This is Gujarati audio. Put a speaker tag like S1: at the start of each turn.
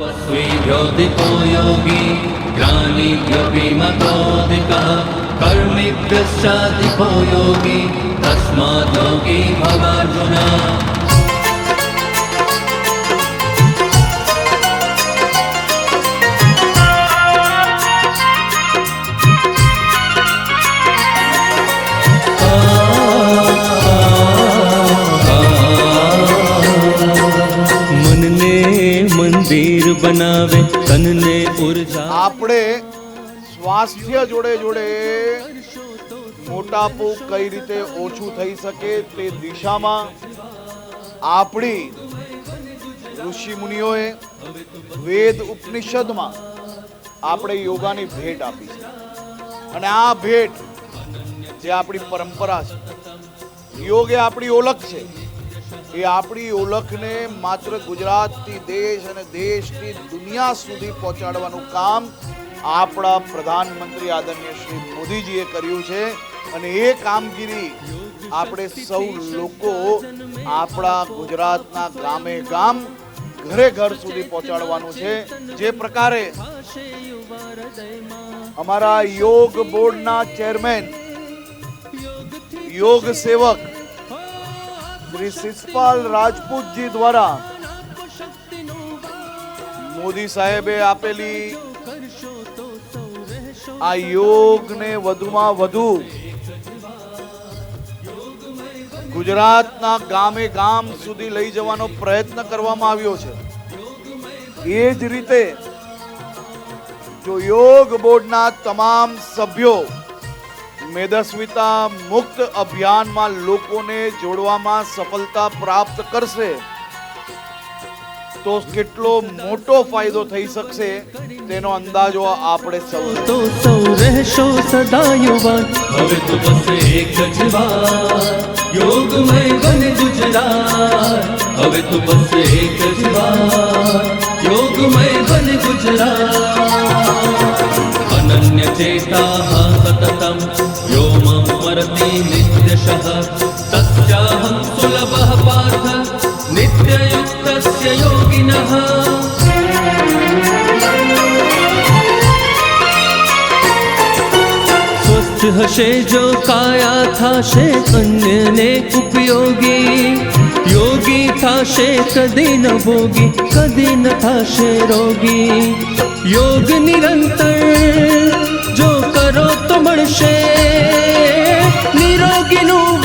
S1: तपस्वीभ्योऽधिको योगी ज्ञानिभ्योऽपि मतोऽधिकः कर्मिभ्यश्चाधिको योगी तस्मात् योगी भवार्जुन।
S2: મંદિર બનાવે તનને ઉર્જા।
S3: આપણે સ્વાસ્થ્ય જોડે જોડે મોટાપો કઈ રીતે ઓછું થઈ શકે તે દિશામાં આપણી ઋષિ મુનિઓએ વેદ ઉપનિષદમાં આપણે યોગાની ભેટ આપી છે અને આ ભેટ જે આપણી પરંપરા છે, યોગ એ આપણી ઓળખ છે। એ આપણી ઓળખને માત્ર ગુજરાતથી દેશ અને દેશથી દુનિયા સુધી પહોંચાડવાનું કામ આપણા પ્રધાનમંત્રી આદરણીય શ્રી મોદીજીએ કર્યું છે અને એ કામગીરી આપણે સૌ લોકો આપણા ગુજરાતના ગામે ગામ ઘરે ઘર સુધી પહોંચાડવાનું છે। જે પ્રકારે અમારા યોગ બોર્ડના ચેરમેન યોગ સેવક શ્રી શિષપાલ રાજપૂતજી દ્વારા મોદી સાહેબે આપેલી આ યોગને વધુમાં વધુ ગુજરાતના ગામે ગામ સુધી લઈ જવાનો પ્રયત્ન કરવામાં આવ્યો છે। એ જ રીતે જો યોગ બોર્ડના તમામ સભ્યો મેદસ્વીતા મુક્ત અભિયાનમાં લોકોને જોડવામાં સફળતા પ્રાપ્ત કરશે તો કેટલો મોટો ફાયદો થઈ શકશે તેનો અંદાજો આપણે સૌ
S2: રહેશો સદા યુવાન।
S1: હવે તો બસ એક જ વાર યોગમય બને ગુજરાત। હવે તો બસ એક જ વાર યોગમય બને ગુજરાત। અનન્ય ચેતા સતતમ यो मां स्मरति नित्यशः तस्याहं सुलभः पार्थ नित्ययुक्तस्य योगिनः।
S2: स्वस्थ हशे जो काया थाशे अन्यने उपयोगी। योगी थाशे कदी न भोगी कदी न थाशे रोगी। योग निरंतर जो करो तो મળશે નિરોગીનું